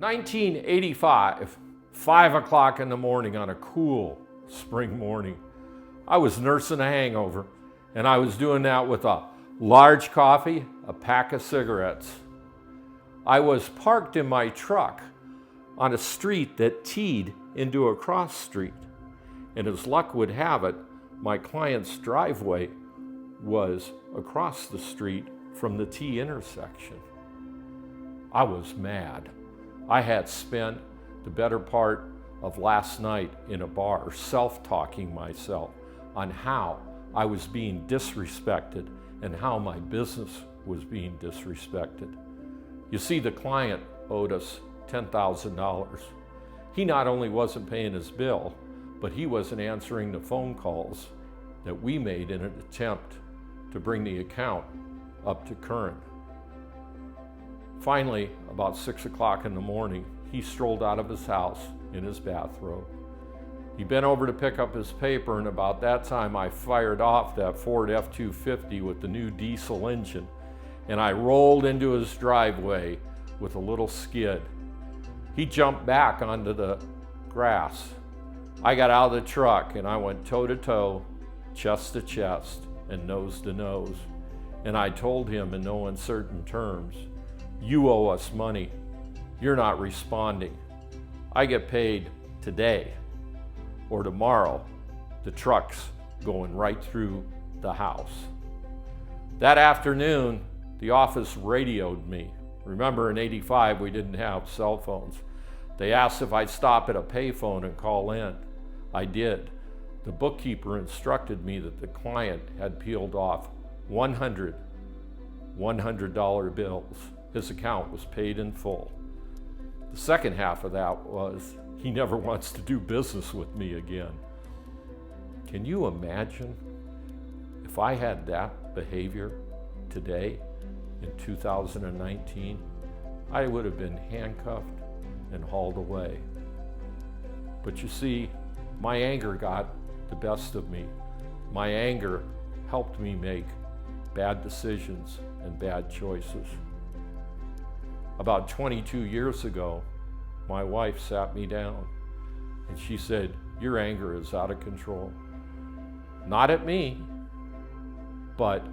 1985, 5 o'clock in the morning on a cool spring morning. I was nursing a hangover, and I was doing that with a large coffee, a pack of cigarettes. I was parked in my truck on a street that teed into a cross street, and as luck would have it, my client's driveway was across the street from the T intersection. I was mad. I had spent the better part of last night in a bar self-talking myself on how I was being disrespected and how my business was being disrespected. You see, the client owed us $10,000. He not only wasn't paying his bill, but he wasn't answering the phone calls that we made in an attempt to bring the account up to current. Finally, about 6 o'clock in the morning, he strolled out of his house in his bathrobe. He bent over to pick up his paper, and about that time I fired off that Ford F-250 with the new diesel engine, and I rolled into his driveway with a little skid. He jumped back onto the grass. I got out of the truck and I went toe to toe, chest to chest, and nose to nose. And I told him in no uncertain terms, "You owe us money. You're not responding. I get paid today, or tomorrow the truck's going right through the house." That afternoon, the office radioed me. Remember, in '85, we didn't have cell phones. They asked if I'd stop at a payphone and call in. I did. The bookkeeper instructed me that the client had peeled off 100 $100 bills. His account was paid in full. The second half of that was, he never wants to do business with me again. Can you imagine if I had that behavior today in 2019? I would have been handcuffed and hauled away. But you see, my anger got the best of me. My anger helped me make bad decisions and bad choices. About 22 years ago, my wife sat me down and she said, "Your anger is out of control. Not at me, but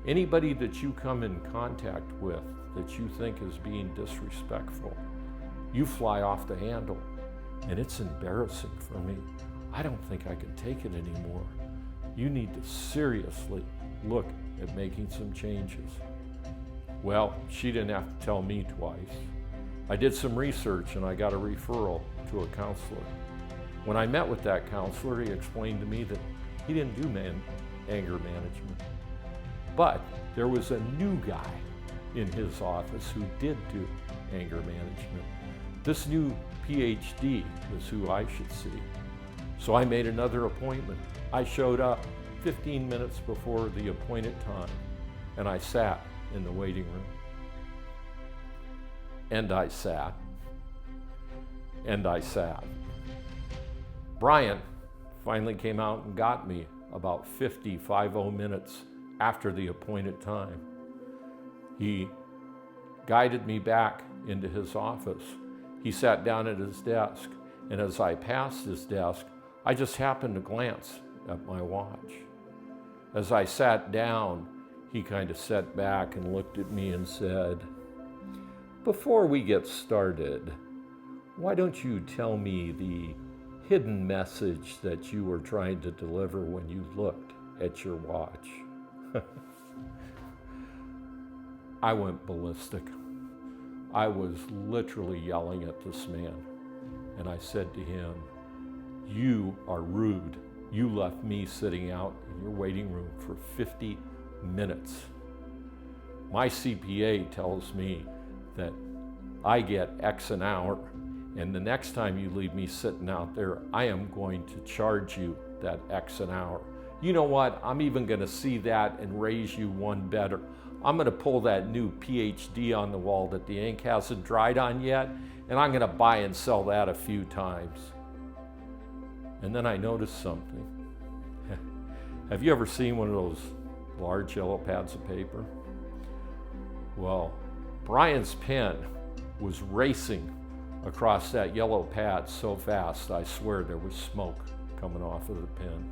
anybody that you come in contact with that you think is being disrespectful, you fly off the handle, and it's embarrassing for me. I don't think I can take it anymore. You need to seriously look at making some changes." Well, she didn't have to tell me twice. I did some research and I got a referral to a counselor. When I met with that counselor, he explained to me that he didn't do anger management. But there was a new guy in his office who did do anger management. This new PhD was who I should see. So I made another appointment. I showed up 15 minutes before the appointed time, and I sat in the waiting room. And I sat. And I sat. Brian finally came out and got me about 50 minutes after the appointed time. He guided me back into his office. He sat down at his desk, and as I passed his desk, I just happened to glance at my watch. As I sat down, he kind of sat back and looked at me and said, "Before we get started, why don't you tell me the hidden message that you were trying to deliver when you looked at your watch?" I went ballistic. I was literally yelling at this man. And I said to him, "You are rude. You left me sitting out in your waiting room for 50 minutes. My CPA tells me that I get X an hour, and the next time you leave me sitting out there, I am going to charge you that X an hour. You know what? I'm even going to see that and raise you one better. I'm going to pull that new PhD on the wall that the ink hasn't dried on yet, and I'm going to buy and sell that a few times." And then I noticed something. Have you ever seen one of those large yellow pads of paper? Well, Brian's pen was racing across that yellow pad so fast, I swear there was smoke coming off of the pen.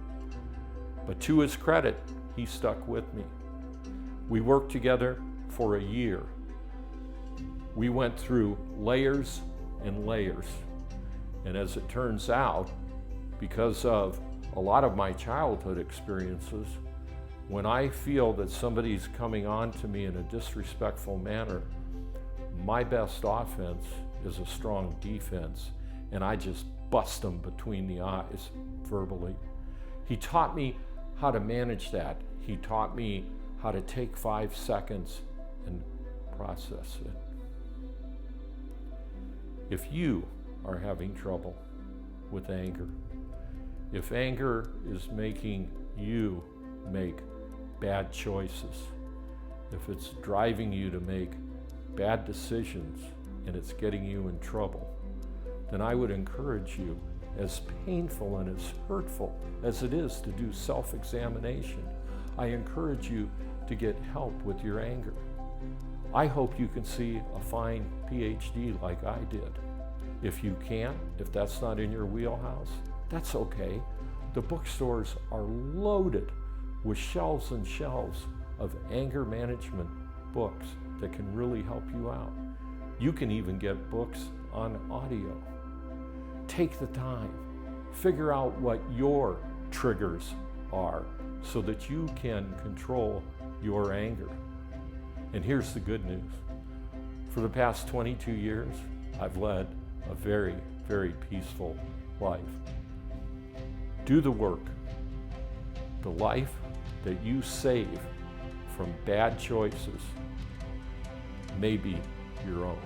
But to his credit, he stuck with me. We worked together for a year. We went through layers and layers. And as it turns out, because of a lot of my childhood experiences, when I feel that somebody's coming on to me in a disrespectful manner, my best offense is a strong defense, and I just bust them between the eyes verbally. He taught me how to manage that. He taught me how to take 5 seconds and process it. If you are having trouble with anger, if anger is making you make bad choices, if it's driving you to make bad decisions and it's getting you in trouble, then I would encourage you, as painful and as hurtful as it is to do self-examination, I encourage you to get help with your anger. I hope you can see a fine PhD like I did. If you can't, if that's not in your wheelhouse, that's okay. The bookstores are loaded with shelves and shelves of anger management books that can really help you out. You can even get books on audio. Take the time, figure out what your triggers are so that you can control your anger. And here's the good news. For the past 22 years, I've led a very, very peaceful life. Do the work. The life that you save from bad choices may be your own.